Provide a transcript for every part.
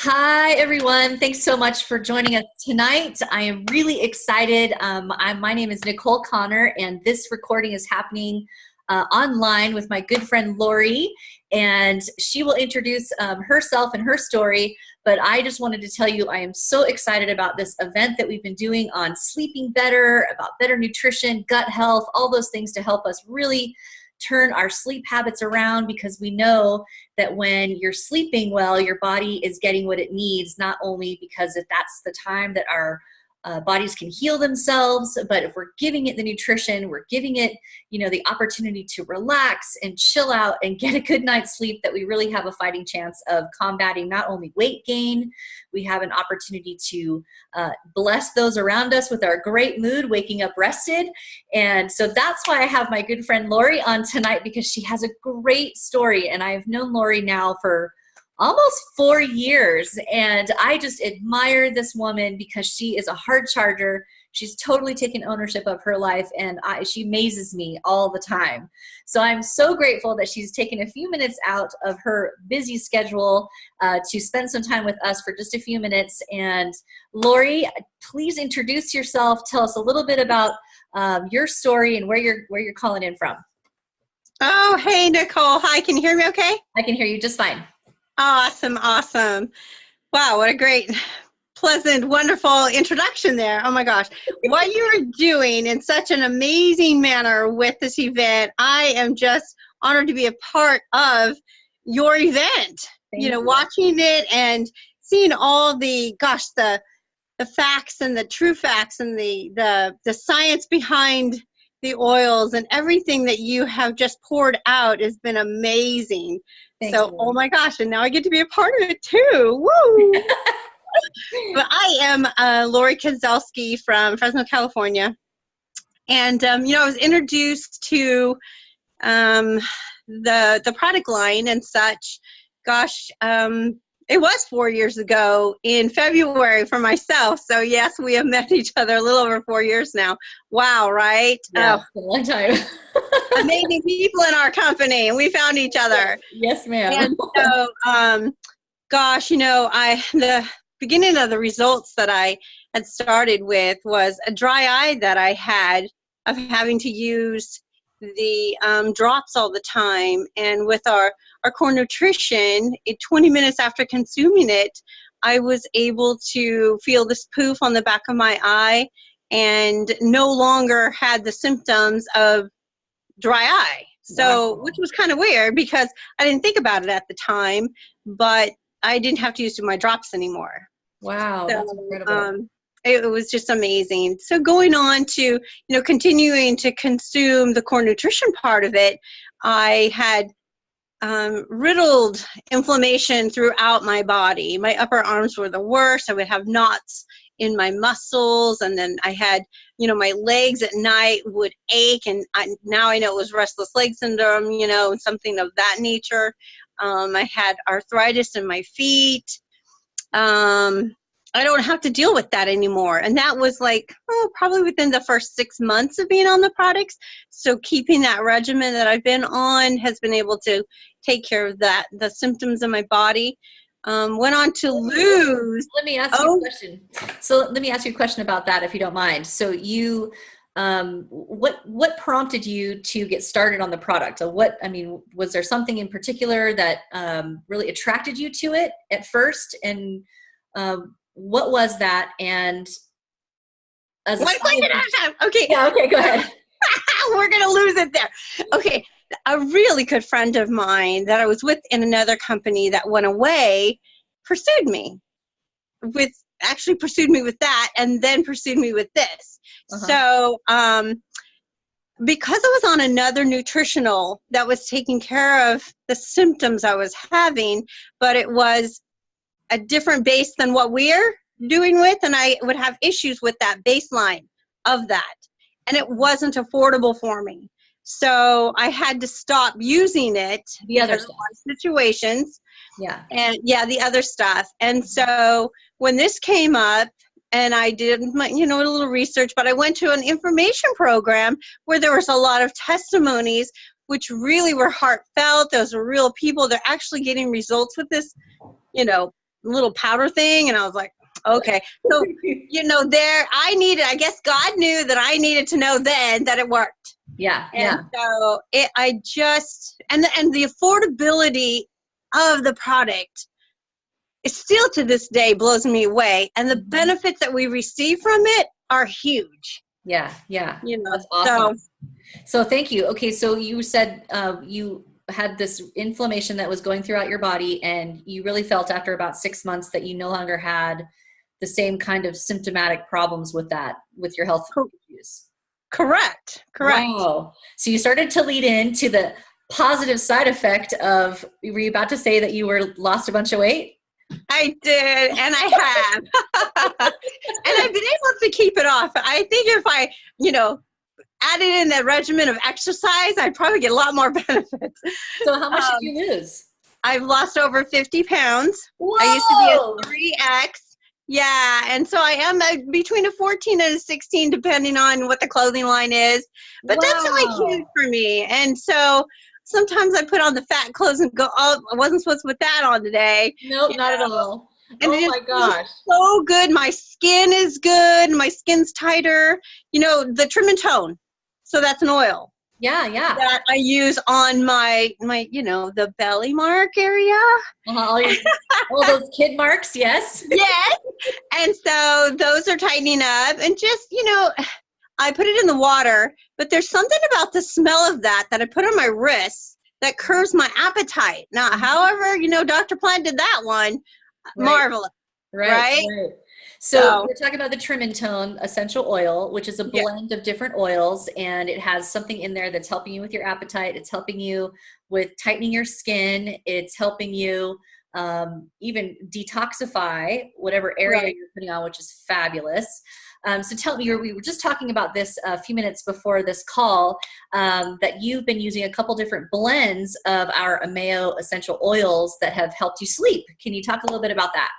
Hi, everyone. Thanks so much for joining us tonight. I am really excited. My name is Nicole Connor, and this recording is happening online with my good friend Lori, and she will introduce herself and her story. But I just wanted to tell you I am so excited about this event that we've been doing on sleeping better, about better nutrition, gut health, all those things to help us really turn our sleep habits around, because we know that when you're sleeping well, your body is getting what it needs, not only because if that's the time that our bodies can heal themselves, but if we're giving it the nutrition, we're giving it, the opportunity to relax and chill out and get a good night's sleep, that we really have a fighting chance of combating not only weight gain, we have an opportunity to bless those around us with our great mood, waking up rested. And so that's why I have my good friend Lori on tonight, because she has a great story. And I've known Lori now for almost 4 years. And I just admire this woman because she is a hard charger. She's totally taken ownership of her life, and she amazes me all the time. So I'm so grateful that she's taken a few minutes out of her busy schedule to spend some time with us for just a few minutes. And Lori, please introduce yourself. Tell us a little bit about your story and where you're calling in from. Oh, hey, Nicole. Hi, can you hear me okay? I can hear you just fine. Awesome, awesome. Wow, what a great, pleasant, wonderful introduction there. Oh my gosh. What you are doing in such an amazing manner with this event, I am just honored to be a part of your event. Thank you. Watching it and seeing all the facts and the true facts and the science behind the oils and everything that you have just poured out has been amazing. Thanks, so, Lori. Oh my gosh, and now I get to be a part of it too. Woo! But I am Lori Kozielski from Fresno, California. And, I was introduced to the product line and such, gosh, it was 4 years ago in February for myself. So yes, we have met each other a little over 4 years now. Wow, right? Yeah, it's been a long time. Amazing people in our company, and we found each other. Yes, ma'am. And so, gosh, the beginning of the results that I had started with was a dry eye that I had of having to use the drops all the time. And with our core nutrition, 20 minutes after consuming it, I was able to feel this poof on the back of my eye and no longer had the symptoms of dry eye. So, Wow. Which was kind of weird because I didn't think about it at the time, but I didn't have to use my drops anymore. Wow, So, that's incredible. It was just amazing. So going on to, continuing to consume the core nutrition part of it, I had riddled inflammation throughout my body. My upper arms were the worst. I would have knots in my muscles, and then I had, my legs at night would ache, and now I know it was restless leg syndrome, something of that nature. I had arthritis in my feet. I don't have to deal with that anymore. And that was probably within the first 6 months of being on the products. So keeping that regimen that I've been on has been able to take care of the symptoms in my body. Went on to lose. Let me ask you a question. So let me ask you a question about that, if you don't mind. So you, what prompted you to get started on the product? So was there something in particular that really attracted you to it at first? And what was that? And as One question at a time. Okay. Yeah, okay, go ahead. We're going to lose it there. Okay. A really good friend of mine that I was with in another company that went away pursued me with that, and then pursued me with this. So, because I was on another nutritional that was taking care of the symptoms I was having, but it was a different base than what we're doing with, and I would have issues with that baseline of that, and it wasn't affordable for me. So I had to stop using it. The other stuff. Situations. Yeah. And the other stuff. And so when this came up, and I did my, a little research, but I went to an information program where there was a lot of testimonies, which really were heartfelt. Those were real people. They're actually getting results with this, little powder thing, and I was like, okay. So, I guess God knew that I needed to know then that it worked. Yeah. And so and the affordability of the product, it still to this day blows me away. And the benefits that we receive from it are huge. Yeah. That's awesome. So thank you. Okay. So you said you had this inflammation that was going throughout your body, and you really felt after about 6 months that you no longer had the same kind of symptomatic problems with your health issues. Correct. Wow. So you started to lead into the positive side effect of, were you about to say that you lost a bunch of weight? I did, and I have. And I've been able to keep it off. I think if I, added in that regimen of exercise, I'd probably get a lot more benefits. So how much did you lose? I've lost over 50 pounds. Whoa! I used to be a 3X. Yeah, and so I am between a 14 and a 16, depending on what the clothing line is. But that's really huge for me. And so sometimes I put on the fat clothes and go, oh, I wasn't supposed to put that on today. Nope, not at all. And oh my gosh. So good. My skin is good. My skin's tighter. The Trim and Tone. So that's an oil. Yeah. That I use on my the belly mark area. All those kid marks, yes. Yes. And so those are tightening up, and just, I put it in the water, but there's something about the smell of that I put on my wrists that curbs my appetite. Now, however, Dr. Plant did that one, marvelous. Right? So we're talking about the Trim and Tone essential oil, which is a blend of different oils, and it has something in there that's helping you with your appetite. It's helping you with tightening your skin. It's helping you even detoxify whatever area you're putting on, which is fabulous. So tell me, we were just talking about this a few minutes before this call, that you've been using a couple different blends of our Ameo essential oils that have helped you sleep. Can you talk a little bit about that?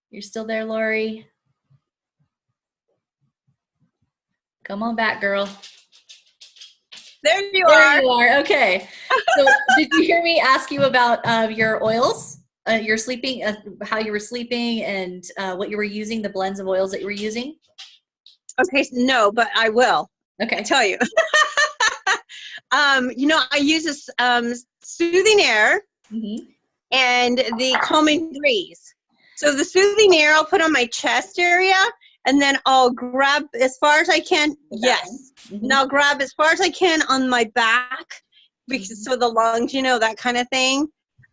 You're still there, Lori? Come on back, girl. There you are. Okay. So did you hear me ask you about your oils, your sleeping, how you were sleeping, and what you were using, the blends of oils that you were using? Okay, no, but I will. Okay. I tell you. I use this Soothing Air and the Calming Breeze. So the Soothing Air I'll put on my chest area, and then I'll grab as far as I can. Yes. And I'll grab as far as I can on my back, because so the lungs, that kind of thing.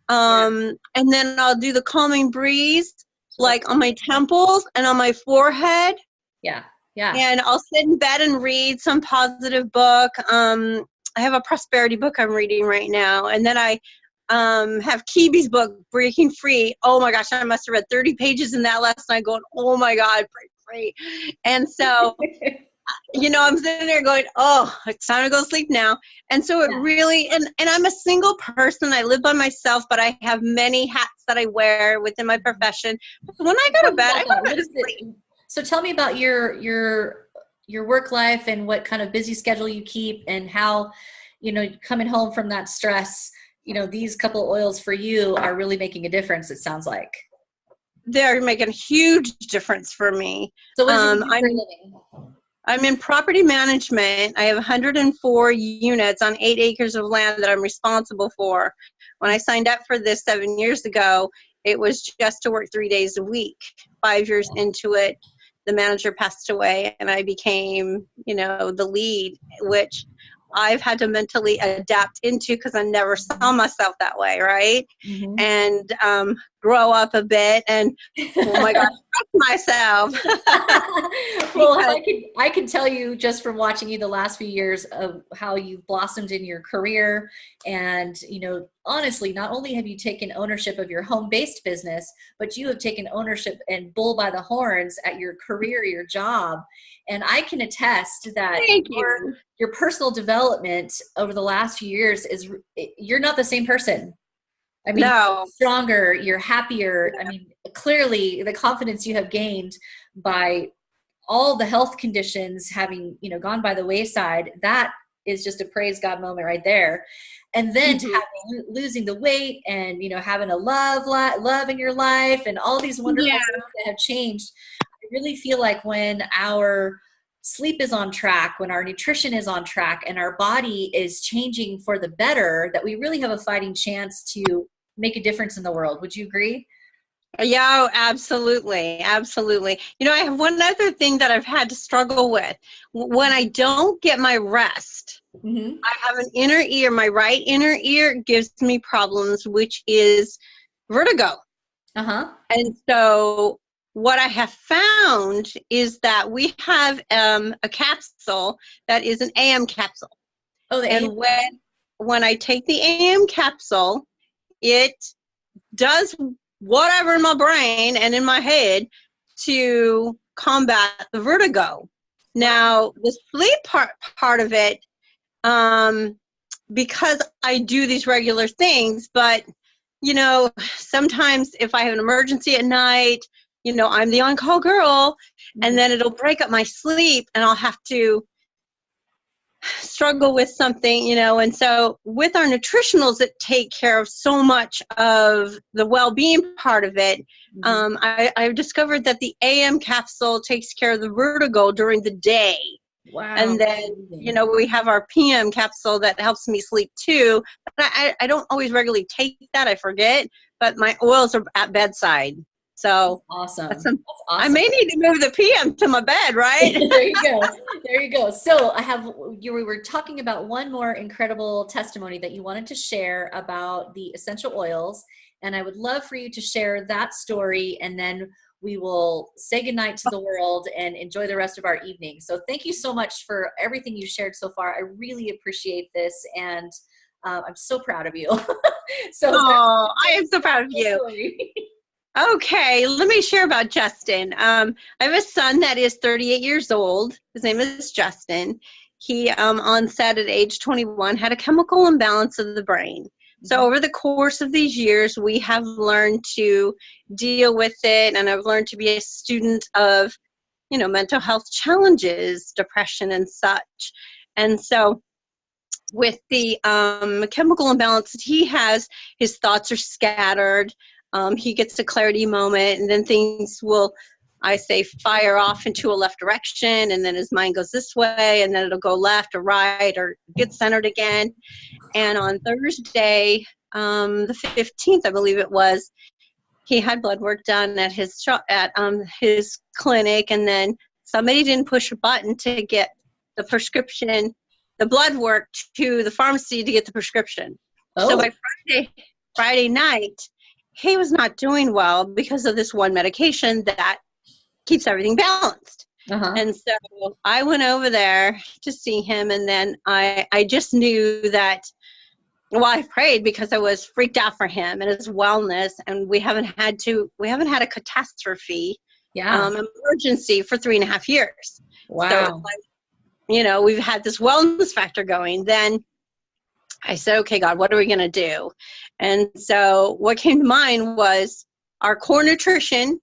And then I'll do the Calming Breeze, like on my temples and on my forehead. Yeah. And I'll sit in bed and read some positive book. I have a prosperity book I'm reading right now, and then I have Kibi's book, Breaking Free. Oh my gosh, I must have read 30 pages in that last night going, oh my God, break free. And so, I'm sitting there going, oh, it's time to go to sleep now. And so it really, and I'm a single person. I live by myself, but I have many hats that I wear within my profession. When I go to bed, I go to sleep. So tell me about your work life and what kind of busy schedule you keep, and how, coming home from that stress, these couple oils for you are really making a difference, it sounds like. They're making a huge difference for me. So what is it for a living? I'm in property management. I have 104 units on 8 acres of land that I'm responsible for. When I signed up for this 7 years ago, it was just to work 3 days a week. 5 years into it, the manager passed away, and I became, the lead, which I've had to mentally adapt into, because I never saw myself that way, right? And grow up a bit, and oh my gosh, myself. Well, I can tell you just from watching you the last few years of how you've blossomed in your career, and honestly, not only have you taken ownership of your home-based business, but you have taken ownership and bull by the horns at your career, your job. And I can attest that your personal development over the last few years you're not the same person. I mean, you're stronger, you're happier. I mean, clearly the confidence you have gained by all the health conditions having, gone by the wayside, that is just a praise God moment right there. And then to Mhm. have losing the weight and, you know, having a love in your life and all these wonderful Yeah. things that have changed. I really feel like when our sleep is on track, when our nutrition is on track, and our body is changing for the better, that we really have a fighting chance to make a difference in the world. Would you agree? Yeah, oh, absolutely. Absolutely. You know, I have one other thing that I've had to struggle with. When I don't get my rest, Mm-hmm. I have an inner ear, my right inner ear gives me problems, which is vertigo. Uh-huh. And so what I have found is that we have a capsule that is an AM capsule. Oh, the And when I take the AM capsule, it does whatever in my brain and in my head to combat the vertigo. Now, the sleep part of it, because I do these regular things, but you know, sometimes if I have an emergency at night, you know, I'm the on-call girl, and then it'll break up my sleep, and I'll have to struggle with something, you know. And so with our nutritionals that take care of so much of the well-being part of it, I've discovered that the AM capsule takes care of the vertigo during the day. Wow. And then, you know, we have our PM capsule that helps me sleep too. But I don't always regularly take that. I forget. But my oils are at bedside. So Awesome. that's That's I awesome. may need to move the PM to my bed, right? There you go. There you go. So we were talking about one more incredible testimony that you wanted to share about the essential oils. And I would love for you to share that story, and then we will say goodnight to the world and enjoy the rest of our evening. So thank you so much for everything you shared so far. I really appreciate this, and I'm so proud of you. So Oh, I am so proud of you. story. Okay, let me share about Justin. I have a son that is 38 years old. His name is Justin. He, onset at age 21, had a chemical imbalance of the brain. So over the course of these years, we have learned to deal with it, and I've learned to be a student of, you know, mental health challenges, depression and such. And so with the chemical imbalance that he has, his thoughts are scattered. He gets a clarity moment, and then things will, I say, fire off into a left direction, and then his mind goes this way, and then it'll go left or right or get centered again. And on Thursday, the 15th, I believe it was, he had blood work done at his clinic, and then somebody didn't push a button to get the prescription, the blood work to the pharmacy to get the prescription. So by Friday night, he was not doing well because of this one medication that keeps everything balanced. And so I went over there to see him, and then I just knew that, well, I prayed because I was freaked out for him and his wellness, and we haven't had a catastrophe, emergency for 3.5 years. Wow. So, you know, we've had this wellness factor going. Then I said, okay, God, what are we going to do? And so what came to mind was our core nutrition,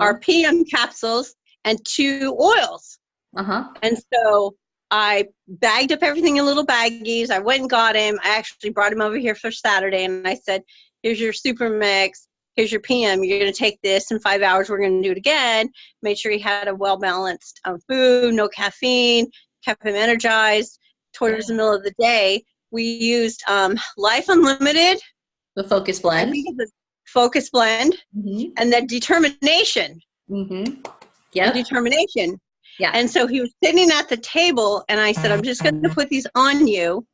our PM capsules, and 2 oils. And so I bagged up everything in little baggies. I went and got him. I actually brought him over here for Saturday, and I said, here's your super mix. Here's your PM. You're going to take this in 5 hours. We're going to do it again. Made sure he had a well-balanced food, no caffeine, kept him energized. Towards the middle of the day, we used Life Unlimited. The Focus Blend. I think it's a Focus Blend. And then Determination. Determination. Yeah. And so he was sitting at the table, and I said, I'm just going to put these on you.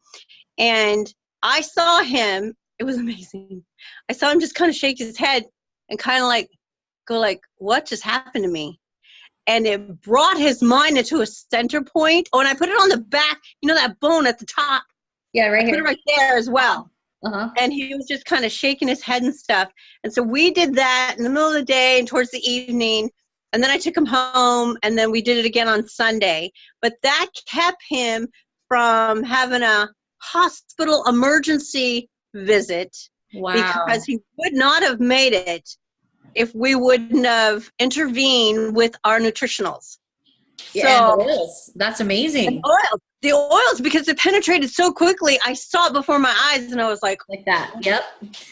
And I saw him. It was amazing. I saw him just kind of shake his head and kind of like go like, what just happened to me? And it brought his mind into a center point. Oh, and I put it on the back, you know, that bone at the top. Yeah, right here. Put it right there as well. And he was just kind of shaking his head and stuff. And so we did that in the middle of the day and towards the evening. And then I took him home, and then we did it again on Sunday. But that kept him from having a hospital emergency visit. Because he would not have made it if we wouldn't have intervened with our nutritionals. Yeah, so, and the oils. That's amazing. the oils, because it penetrated so quickly. I saw it before my eyes, and I was like that. Yep.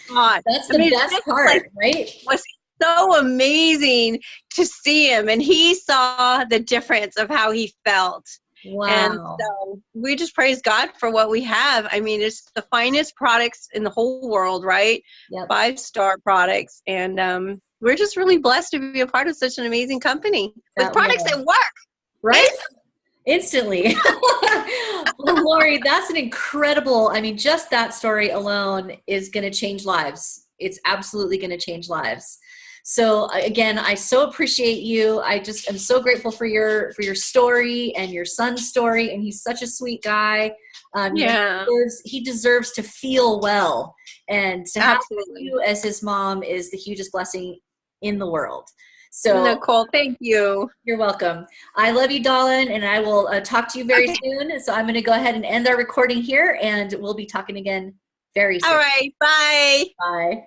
God. That's the best part, right? It was so amazing to see him, and he saw the difference of how he felt. Wow. And so we just praise God for what we have. I mean, it's the finest products in the whole world, right? Yep. 5-star products. And we're just really blessed to be a part of such an amazing company with products that work. Right? Instantly. Well, Lori, that's an incredible, I mean, just that story alone is going to change lives. It's absolutely going to change lives. So again, I so appreciate you. I just am so grateful for your story and your son's story. And he's such a sweet guy. Yeah. He deserves to feel well, and to have you as his mom is the hugest blessing in the world. So Nicole, thank you. You're welcome. I love you, darling, and I will talk to you very soon. So I'm going to go ahead and end our recording here, and we'll be talking again very soon. All right. Bye. Bye.